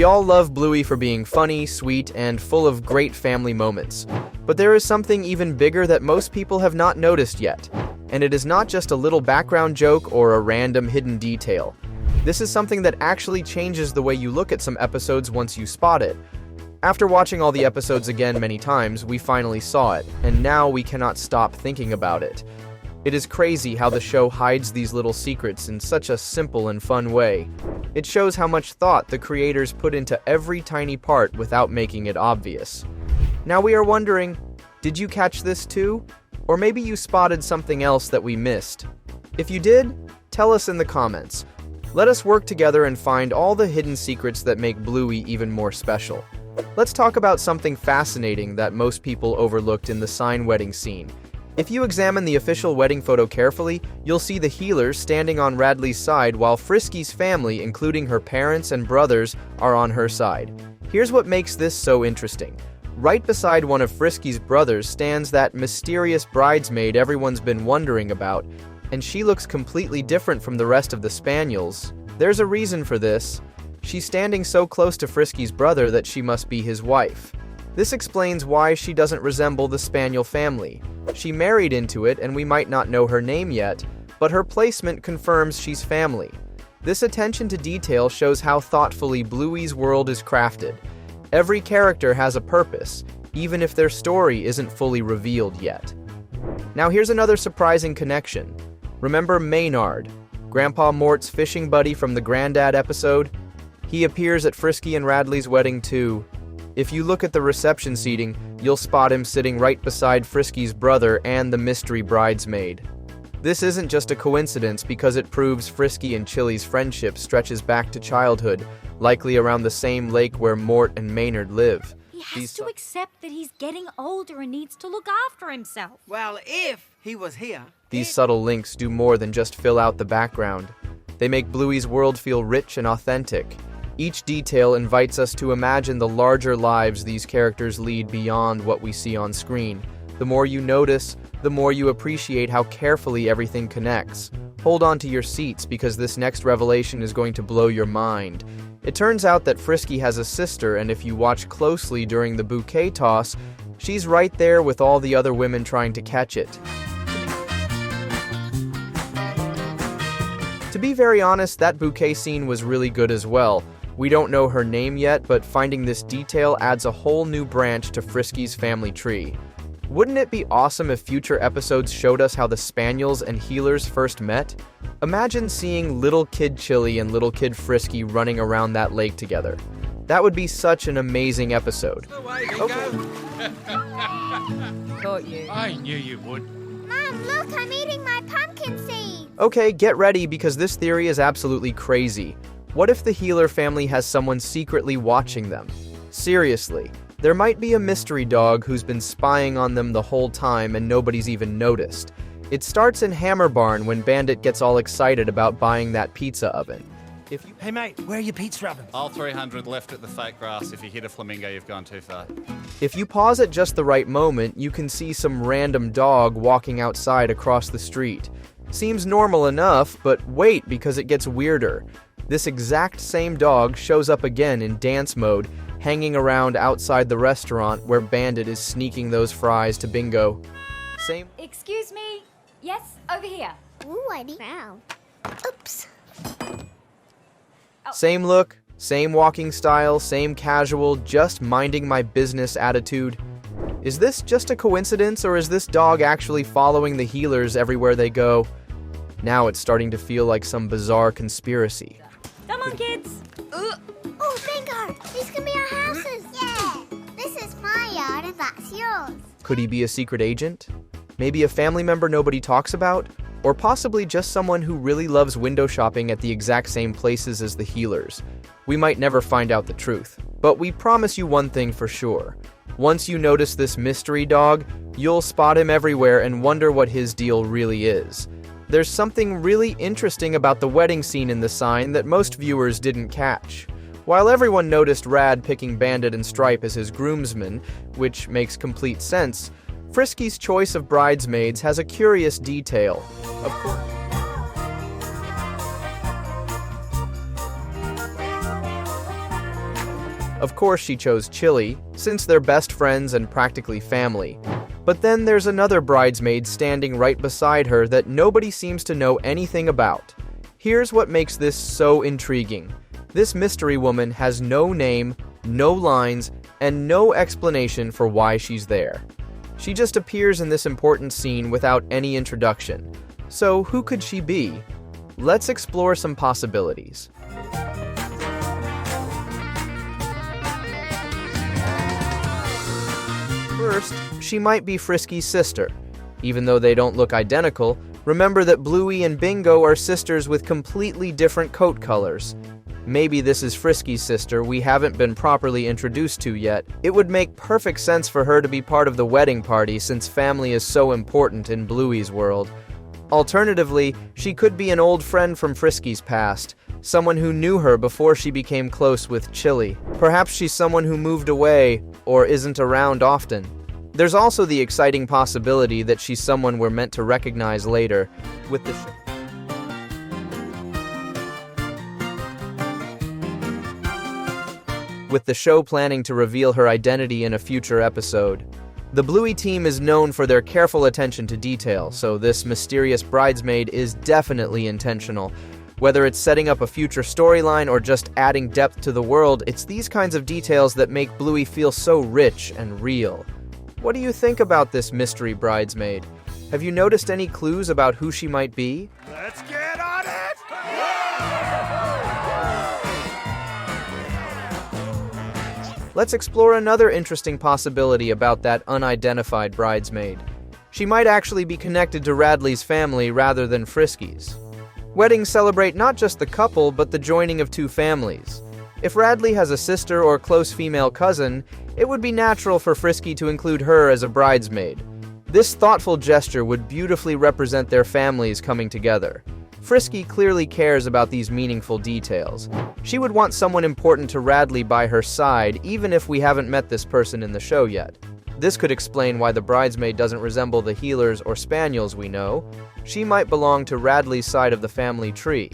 We all love Bluey for being funny, sweet, and full of great family moments. But there is something even bigger that most people have not noticed yet. And it is not just a little background joke or a random hidden detail. This is something that actually changes the way you look at some episodes once you spot it. After watching all the episodes again many times, we finally saw it, and now we cannot stop thinking about it. It is crazy how the show hides these little secrets in such a simple and fun way. It shows how much thought the creators put into every tiny part without making it obvious. Now we are wondering, did you catch this too? Or maybe you spotted something else that we missed. If you did, tell us in the comments. Let us work together and find all the hidden secrets that make Bluey even more special. Let's talk about something fascinating that most people overlooked in the sign wedding scene. If you examine the official wedding photo carefully, you'll see the healers standing on Radley's side while Frisky's family, including her parents and brothers, are on her side. Here's what makes this so interesting. Right beside one of Frisky's brothers stands that mysterious bridesmaid everyone's been wondering about, and she looks completely different from the rest of the Spaniels. There's a reason for this. She's standing so close to Frisky's brother that she must be his wife. This explains why she doesn't resemble the Spaniel family. She married into it, and we might not know her name yet, but her placement confirms she's family. This attention to detail shows how thoughtfully Bluey's world is crafted. Every character has a purpose, even if their story isn't fully revealed yet. Now here's another surprising connection. Remember Maynard, Grandpa Mort's fishing buddy from the Grandad episode? He appears at Frisky and Radley's wedding too. If you look at the reception seating, you'll spot him sitting right beside Frisky's brother and the mystery bridesmaid. This isn't just a coincidence because it proves Frisky and Chili's friendship stretches back to childhood, likely around the same lake where Mort and Maynard live. He has to accept that he's getting older and needs to look after himself. Well, if he was here... These subtle links do more than just fill out the background. They make Bluey's world feel rich and authentic. Each detail invites us to imagine the larger lives these characters lead beyond what we see on screen. The more you notice, the more you appreciate how carefully everything connects. Hold on to your seats because this next revelation is going to blow your mind. It turns out that Frisky has a sister, and if you watch closely during the bouquet toss, she's right there with all the other women trying to catch it. To be very honest, that bouquet scene was really good as well. We don't know her name yet, but finding this detail adds a whole new branch to Frisky's family tree. Wouldn't it be awesome if future episodes showed us how the Spaniels and healers first met? Imagine seeing little kid Chili and little kid Frisky running around that lake together. That would be such an amazing episode. Caught you. I knew you would. Mom, look, I'm eating my pumpkin seed. Okay, get ready because this theory is absolutely crazy. What if the healer family has someone secretly watching them? Seriously, there might be a mystery dog who's been spying on them the whole time and nobody's even noticed. It starts in Hammer Barn when Bandit gets all excited about buying that pizza oven. Hey mate, where are your pizza ovens? All 300 left at the fake grass. If you hit a flamingo, you've gone too far. If you pause at just the right moment, you can see some random dog walking outside across the street. Seems normal enough, but wait because it gets weirder. This exact same dog shows up again in dance mode, hanging around outside the restaurant where Bandit is sneaking those fries to Bingo. Same. Excuse me. Yes, over here. Ooh, I need now. Oops. Same look, same walking style, same casual, just minding my business attitude. Is this just a coincidence, or is this dog actually following the healers everywhere they go? Now it's starting to feel like some bizarre conspiracy. Come on, kids. Oh, Bingo! These can be our houses. Yeah. This is my yard and that's yours. Could he be a secret agent? Maybe a family member nobody talks about? Or possibly just someone who really loves window shopping at the exact same places as the healers. We might never find out the truth, but we promise you one thing for sure. Once you notice this mystery dog, you'll spot him everywhere and wonder what his deal really is. There's something really interesting about the wedding scene in the sign that most viewers didn't catch. While everyone noticed Rad picking Bandit and Stripe as his groomsmen, which makes complete sense, Frisky's choice of bridesmaids has a curious detail. Of course. Of course she chose Chili, since they're best friends and practically family. But then there's another bridesmaid standing right beside her that nobody seems to know anything about. Here's what makes this so intriguing. This mystery woman has no name, no lines, and no explanation for why she's there. She just appears in this important scene without any introduction. So who could she be? Let's explore some possibilities. First, she might be Frisky's sister. Even though they don't look identical, remember that Bluey and Bingo are sisters with completely different coat colors. Maybe this is Frisky's sister we haven't been properly introduced to yet. It would make perfect sense for her to be part of the wedding party since family is so important in Bluey's world. Alternatively, she could be an old friend from Frisky's past, someone who knew her before she became close with Chili. Perhaps she's someone who moved away or isn't around often. There's also the exciting possibility that she's someone we're meant to recognize later with the show planning to reveal her identity in a future episode. The Bluey team is known for their careful attention to detail, so this mysterious bridesmaid is definitely intentional. Whether it's setting up a future storyline or just adding depth to the world, it's these kinds of details that make Bluey feel so rich and real. What do you think about this mystery bridesmaid? Have you noticed any clues about who she might be? Let's get on it! Let's explore another interesting possibility about that unidentified bridesmaid. She might actually be connected to Radley's family rather than Frisky's. Weddings celebrate not just the couple, but the joining of two families. If Radley has a sister or close female cousin, it would be natural for Frisky to include her as a bridesmaid. This thoughtful gesture would beautifully represent their families coming together. Frisky clearly cares about these meaningful details. She would want someone important to Radley by her side, even if we haven't met this person in the show yet. This could explain why the bridesmaid doesn't resemble the healers or spaniels we know. She might belong to Radley's side of the family tree.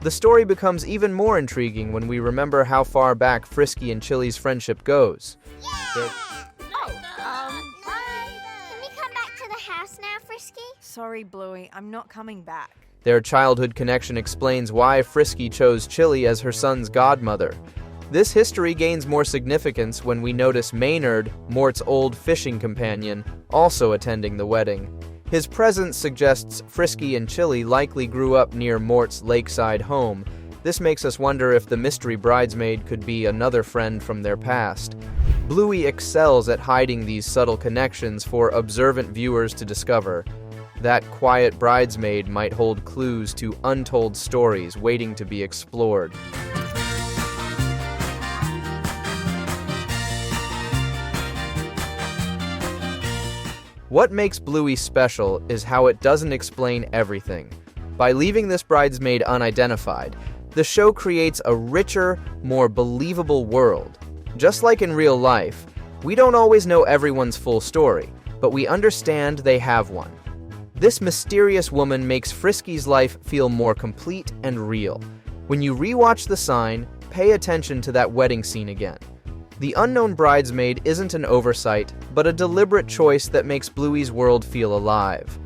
The story becomes even more intriguing when we remember how far back Frisky and Chili's friendship goes. Can we come back to the house now, Frisky? Sorry, Bluey, I'm not coming back. Their childhood connection explains why Frisky chose Chili as her son's godmother. This history gains more significance when we notice Maynard, Mort's old fishing companion, also attending the wedding. His presence suggests Frisky and Chili likely grew up near Mort's lakeside home. This makes us wonder if the mystery bridesmaid could be another friend from their past. Bluey excels at hiding these subtle connections for observant viewers to discover. That quiet bridesmaid might hold clues to untold stories waiting to be explored. What makes Bluey special is how it doesn't explain everything. By leaving this bridesmaid unidentified, the show creates a richer, more believable world. Just like in real life, we don't always know everyone's full story, but we understand they have one. This mysterious woman makes Frisky's life feel more complete and real. When you rewatch The Sign, pay attention to that wedding scene again. The unknown bridesmaid isn't an oversight, but a deliberate choice that makes Bluey's world feel alive.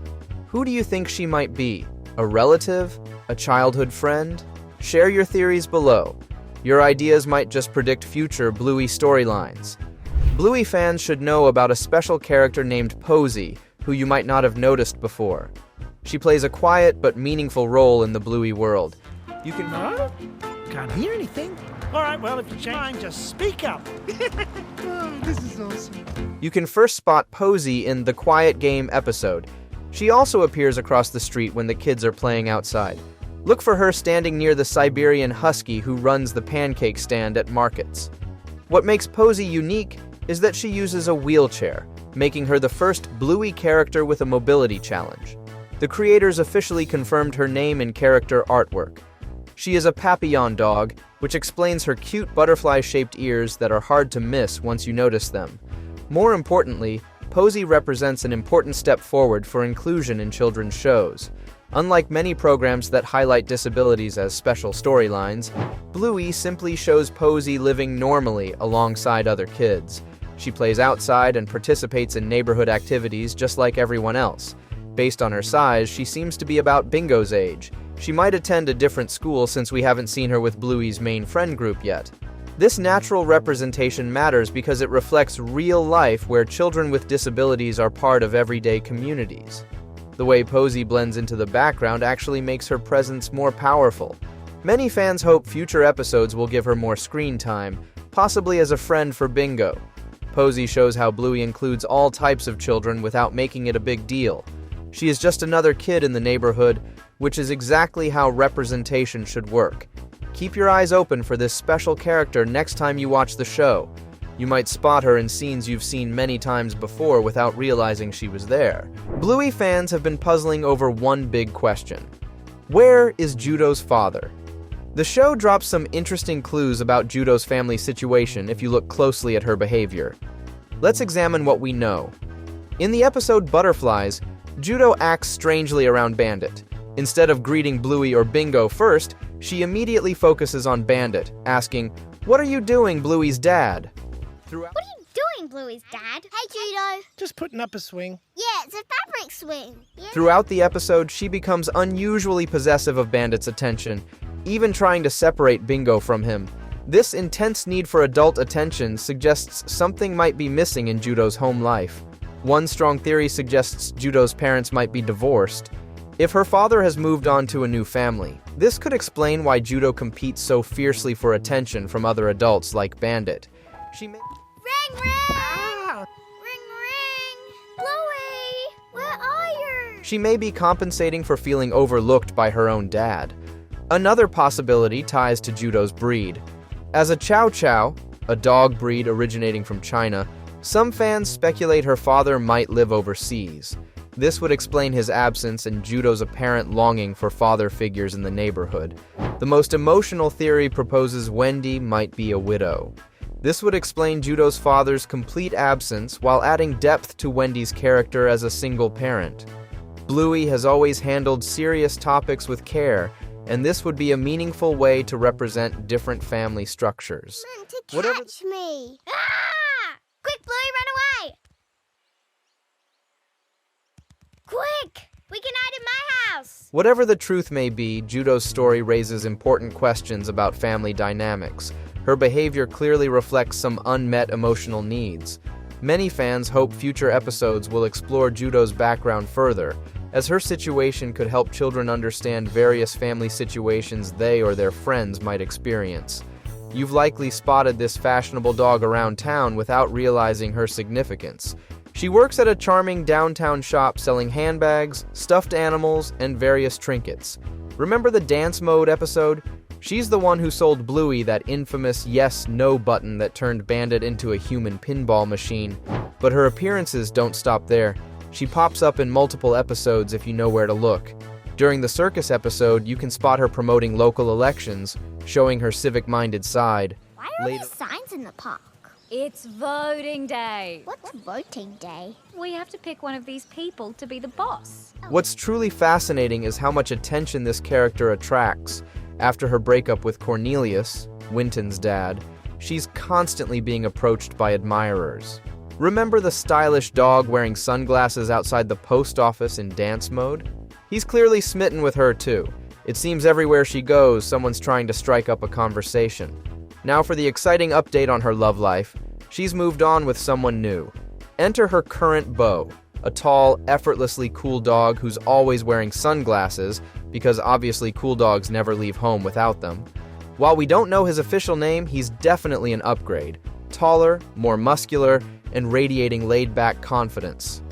Who do you think she might be? A relative? A childhood friend? Share your theories below. Your ideas might just predict future Bluey storylines. Bluey fans should know about a special character named Posy, who you might not have noticed before. She plays a quiet but meaningful role in the Bluey world. You can... No? Can't hear anything. All right, well, if you change mind, just speak up. Oh, this is awesome. You can first spot Posy in the Quiet Game episode. She also appears across the street when the kids are playing outside. Look for her standing near the Siberian Husky who runs the pancake stand at markets. What makes Posy unique is that she uses a wheelchair, making her the first Bluey character with a mobility challenge. The creators officially confirmed her name in character artwork. She is a Papillon dog, which explains her cute butterfly-shaped ears that are hard to miss once you notice them. More importantly, Posy represents an important step forward for inclusion in children's shows. Unlike many programs that highlight disabilities as special storylines, Bluey simply shows Posey living normally alongside other kids. She plays outside and participates in neighborhood activities just like everyone else. Based on her size, she seems to be about Bingo's age. She might attend a different school since we haven't seen her with Bluey's main friend group yet. This natural representation matters because it reflects real life where children with disabilities are part of everyday communities. The way Posey blends into the background actually makes her presence more powerful. Many fans hope future episodes will give her more screen time, possibly as a friend for Bingo. Posey shows how Bluey includes all types of children without making it a big deal. She is just another kid in the neighborhood, which is exactly how representation should work. Keep your eyes open for this special character next time you watch the show. You might spot her in scenes you've seen many times before without realizing she was there. Bluey fans have been puzzling over one big question. Where is Judo's father? The show drops some interesting clues about Judo's family situation if you look closely at her behavior. Let's examine what we know. In the episode Butterflies, Judo acts strangely around Bandit. Instead of greeting Bluey or Bingo first, she immediately focuses on Bandit, asking, "What are you doing, Bluey's dad?" What are you doing, Bluey's dad? Hey, Judo. Just putting up a swing. Yeah, it's a fabric swing. Yeah. Throughout the episode, she becomes unusually possessive of Bandit's attention, even trying to separate Bingo from him. This intense need for adult attention suggests something might be missing in Judo's home life. One strong theory suggests Judo's parents might be divorced. If her father has moved on to a new family, this could explain why Judo competes so fiercely for attention from other adults like Bandit. She may... Ring, ring! Ah. Ring, ring! Bluey! Where are you? She may be compensating for feeling overlooked by her own dad. Another possibility ties to Judo's breed. As a Chow Chow, a dog breed originating from China, some fans speculate her father might live overseas. This would explain his absence and Judo's apparent longing for father figures in the neighborhood. The most emotional theory proposes Wendy might be a widow. This would explain Judo's father's complete absence while adding depth to Wendy's character as a single parent. Bluey has always handled serious topics with care, and this would be a meaningful way to represent different family structures. Meant to catch me. Ah! Quick, Bluey, run away! Quick! We can hide in my house! Whatever the truth may be, Judo's story raises important questions about family dynamics. Her behavior clearly reflects some unmet emotional needs. Many fans hope future episodes will explore Judo's background further, as her situation could help children understand various family situations they or their friends might experience. You've likely spotted this fashionable dog around town without realizing her significance. She works at a charming downtown shop selling handbags, stuffed animals, and various trinkets. Remember the dance mode episode? She's the one who sold Bluey that infamous yes/no button that turned Bandit into a human pinball machine. But her appearances don't stop there. She pops up in multiple episodes if you know where to look. During the circus episode, you can spot her promoting local elections, showing her civic-minded side. Why are there signs in the park? It's voting day. What's voting day? We have to pick one of these people to be the boss. What's truly fascinating is how much attention this character attracts. After her breakup with Cornelius, Winton's dad, she's constantly being approached by admirers. Remember the stylish dog wearing sunglasses outside the post office in dance mode? He's clearly smitten with her too. It seems everywhere she goes, someone's trying to strike up a conversation. Now for the exciting update on her love life. She's moved on with someone new. Enter her current beau, a tall, effortlessly cool dog who's always wearing sunglasses, because obviously cool dogs never leave home without them. While we don't know his official name, he's definitely an upgrade. Taller, more muscular, and radiating laid-back confidence.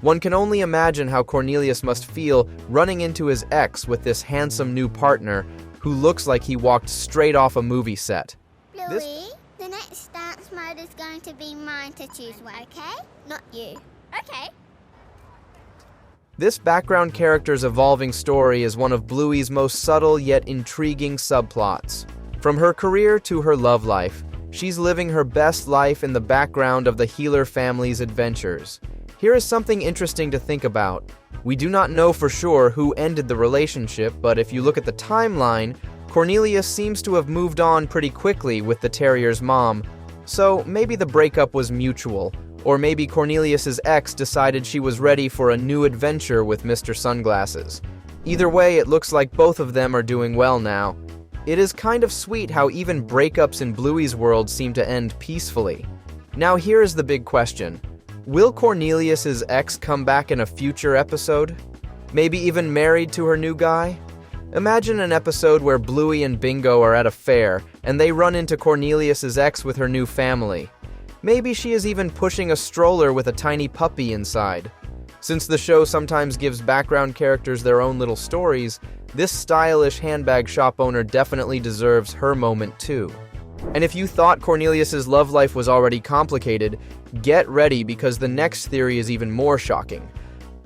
One can only imagine how Cornelius must feel running into his ex with this handsome new partner who looks like he walked straight off a movie set. Bluey, the next dance mode is going to be mine to choose, okay? Not you. Okay. This background character's evolving story is one of Bluey's most subtle yet intriguing subplots. From her career to her love life, she's living her best life in the background of the Healer family's adventures. Here is something interesting to think about. We do not know for sure who ended the relationship, but if you look at the timeline, Cornelius seems to have moved on pretty quickly with the terrier's mom. So maybe the breakup was mutual, or maybe Cornelius's ex decided she was ready for a new adventure with Mr. Sunglasses. Either way, it looks like both of them are doing well now. It is kind of sweet how even breakups in Bluey's world seem to end peacefully. Now here is the big question. Will Cornelius's ex come back in a future episode? Maybe even married to her new guy? Imagine an episode where Bluey and Bingo are at a fair, and they run into Cornelius's ex with her new family. Maybe she is even pushing a stroller with a tiny puppy inside. Since the show sometimes gives background characters their own little stories, this stylish handbag shop owner definitely deserves her moment too. And if you thought Cornelius's love life was already complicated, get ready because the next theory is even more shocking.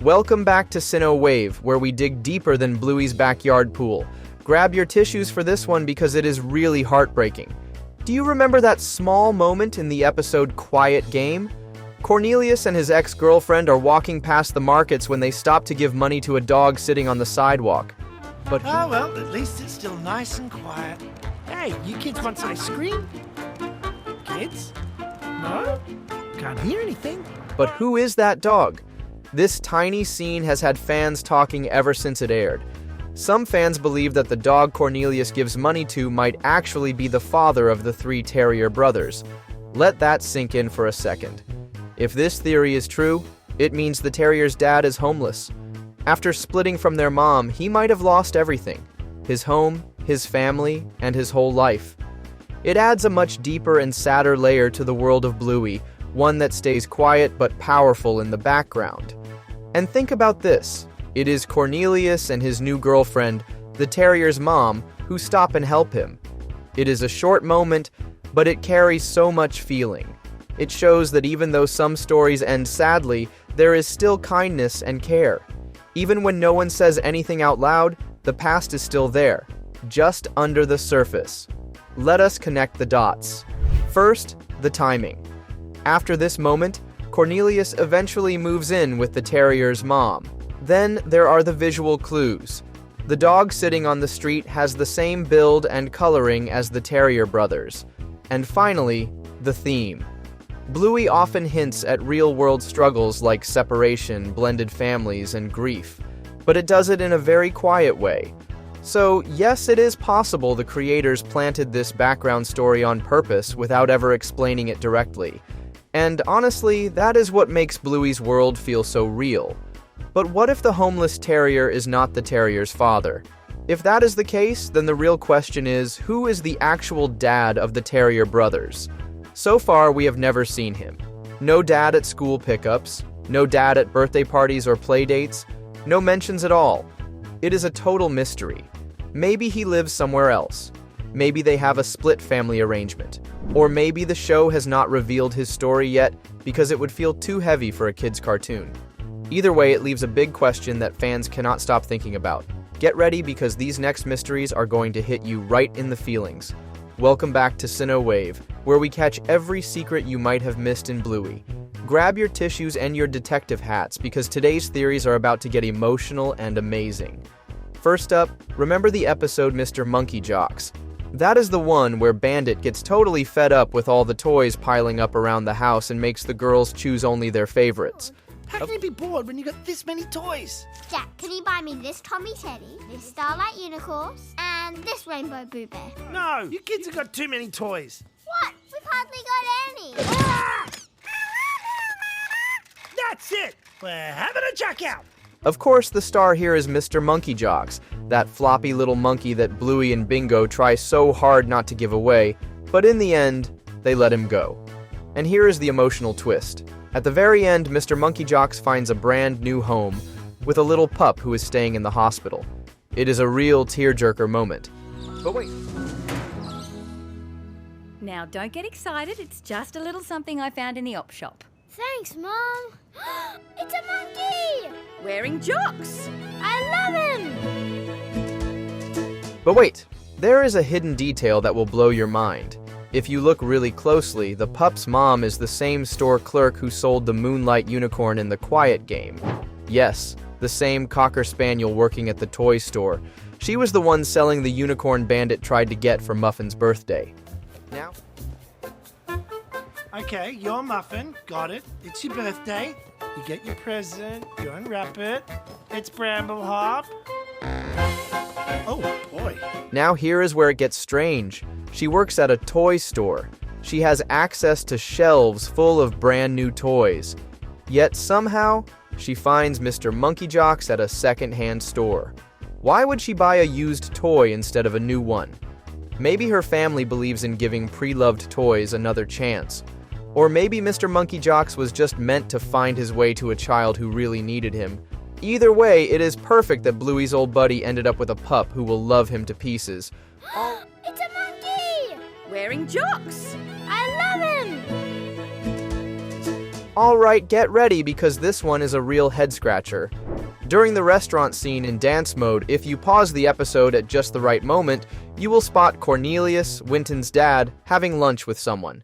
Welcome back to Sinnoh Wave, where we dig deeper than Bluey's backyard pool. Grab your tissues for this one because it is really heartbreaking. Do you remember that small moment in the episode Quiet Game? Cornelius and his ex-girlfriend are walking past the markets when they stop to give money to a dog sitting on the sidewalk. But Oh, well, at least it's still nice and quiet. Hey, you kids want some ice cream? Kids? No? Can't hear anything. But who is that dog? This tiny scene has had fans talking ever since it aired. Some fans believe that the dog Cornelius gives money to might actually be the father of the three terrier brothers. Let that sink in for a second. If this theory is true, it means the terrier's dad is homeless. After splitting from their mom, he might have lost everything: his home, his family, and his whole life. It adds a much deeper and sadder layer to the world of Bluey, one that stays quiet but powerful in the background. And think about this. It is Cornelius and his new girlfriend, the terrier's mom, who stop and help him. It is a short moment, but it carries so much feeling. It shows that even though some stories end sadly, there is still kindness and care. Even when no one says anything out loud, the past is still there, just under the surface. Let us connect the dots. First, the timing. After this moment, Cornelius eventually moves in with the terrier's mom. Then there are the visual clues. The dog sitting on the street has the same build and coloring as the terrier brothers. And finally, the theme. Bluey often hints at real-world struggles like separation, blended families, and grief, but it does it in a very quiet way. So, yes, it is possible the creators planted this background story on purpose without ever explaining it directly. And honestly, that is what makes Bluey's world feel so real. But what if the homeless terrier is not the terrier's father? If that is the case, then the real question is, who is the actual dad of the terrier brothers? So far, we have never seen him. No dad at school pickups, no dad at birthday parties or play dates, no mentions at all. It is a total mystery. Maybe he lives somewhere else. Maybe they have a split family arrangement. Or maybe the show has not revealed his story yet because it would feel too heavy for a kid's cartoon. Either way, it leaves a big question that fans cannot stop thinking about. Get ready because these next mysteries are going to hit you right in the feelings. Welcome back to Sinnoh Wave, where we catch every secret you might have missed in Bluey. Grab your tissues and your detective hats because today's theories are about to get emotional and amazing. First up, remember the episode Mr. Monkey Jocks. That is the one where Bandit gets totally fed up with all the toys piling up around the house and makes the girls choose only their favorites. How can you be bored when you got this many toys? Jack, can you buy me this Tommy Teddy, this Starlight Unicorn, and this Rainbow Boo Bear? No, you kids have got too many toys. What? We've hardly got any. That's it. We're having a jack out. Of course, the star here is Mr. Monkey Jocks, that floppy little monkey that Bluey and Bingo try so hard not to give away, but in the end, they let him go. And here is the emotional twist. At the very end, Mr. Monkey Jocks finds a brand new home with a little pup who is staying in the hospital. It is a real tearjerker moment. But wait. Now, don't get excited. It's just a little something I found in the op shop. Thanks, Mom. It's a monkey. Wearing jocks. I love him. But wait, there is a hidden detail that will blow your mind. If you look really closely, the pup's mom is the same store clerk who sold the Moonlight unicorn in the Quiet game. Yes, the same Cocker Spaniel working at the toy store. She was the one selling the unicorn Bandit tried to get for Muffin's birthday. Now, Okay, your muffin. Got it. It's your birthday. You get your present. You unwrap it. It's Bramble Hop. Oh, boy. Now here is where it gets strange. She works at a toy store. She has access to shelves full of brand new toys. Yet somehow, she finds Mr. Monkey Jocks at a second-hand store. Why would she buy a used toy instead of a new one? Maybe her family believes in giving pre-loved toys another chance. Or maybe Mr. Monkey Jocks was just meant to find his way to a child who really needed him. Either way, it is perfect that Bluey's old buddy ended up with a pup who will love him to pieces. It's a monkey! Wearing jocks. I love him! Alright, get ready because this one is a real head-scratcher. During the restaurant scene in dance mode, if you pause the episode at just the right moment, you will spot Cornelius, Winton's dad, having lunch with someone.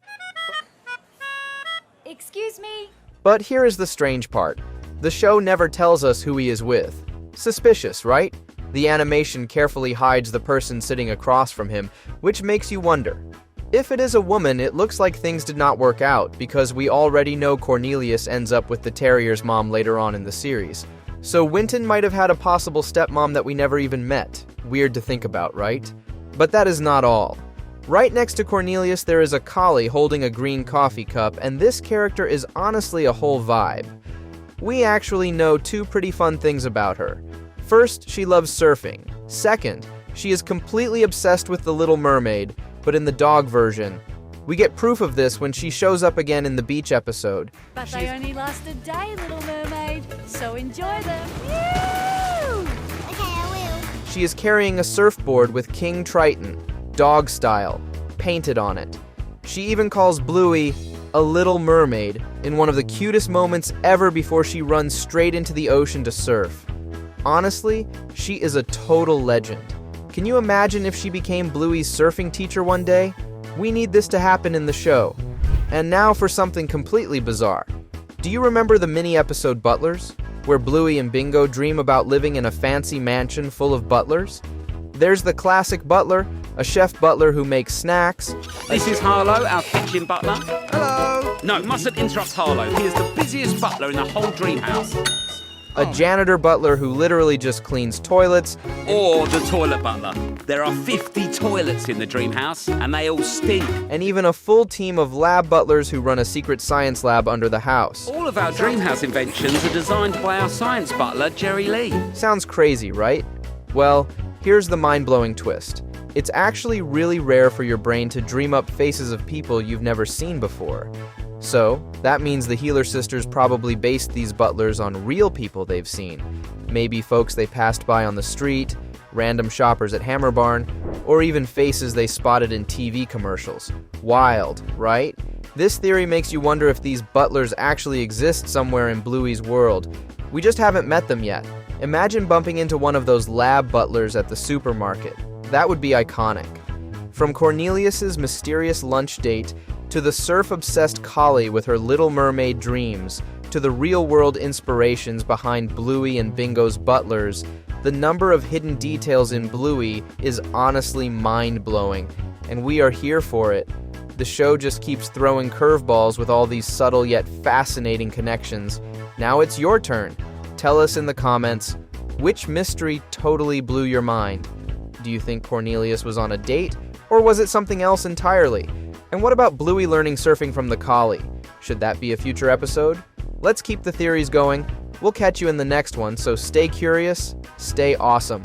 Excuse me? But here is the strange part. The show never tells us who he is with. Suspicious, right? The animation carefully hides the person sitting across from him, which makes you wonder. If it is a woman, it looks like things did not work out, because we already know Cornelius ends up with the terrier's mom later on in the series. So Winton might have had a possible stepmom that we never even met. Weird to think about, right? But that is not all. Right next to Cornelius, there is a collie holding a green coffee cup, and this character is honestly a whole vibe. We actually know two pretty fun things about her. First, she loves surfing. Second, she is completely obsessed with The Little Mermaid, but in the dog version. We get proof of this when she shows up again in the beach episode. But they only last a day, Little Mermaid, so enjoy them. Woo! Okay, I will. She is carrying a surfboard with King Triton, dog style, painted on it. She even calls Bluey a little mermaid in one of the cutest moments ever before she runs straight into the ocean to surf. Honestly, she is a total legend. Can you imagine if she became Bluey's surfing teacher one day? We need this to happen in the show. And now for something completely bizarre. Do you remember the mini-episode Butlers, where Bluey and Bingo dream about living in a fancy mansion full of butlers? There's the classic butler, a chef butler who makes snacks. This is Harlow, our kitchen butler. Hello. No, mustn't interrupt Harlow. He is the busiest butler in the whole dream house. A janitor butler who literally just cleans toilets. Or the toilet butler. There are 50 toilets in the dream house, and they all stink. And even a full team of lab butlers who run a secret science lab under the house. All of our dream house inventions are designed by our science butler, Jerry Lee. Sounds crazy, right? Well, here's the mind-blowing twist. It's actually really rare for your brain to dream up faces of people you've never seen before. So, that means the Healer Sisters probably based these butlers on real people they've seen. Maybe folks they passed by on the street, random shoppers at Hammer Barn, or even faces they spotted in TV commercials. Wild, right? This theory makes you wonder if these butlers actually exist somewhere in Bluey's world. We just haven't met them yet. Imagine bumping into one of those lab butlers at the supermarket. That would be iconic. From Cornelius's mysterious lunch date, to the surf-obsessed collie with her Little Mermaid dreams, to the real-world inspirations behind Bluey and Bingo's butlers, the number of hidden details in Bluey is honestly mind-blowing, and we are here for it. The show just keeps throwing curveballs with all these subtle yet fascinating connections. Now it's your turn. Tell us in the comments, which mystery totally blew your mind? Do you think Cornelius was on a date, or was it something else entirely? And what about Bluey learning surfing from the collie? Should that be a future episode? Let's keep the theories going. We'll catch you in the next one, so stay curious, stay awesome.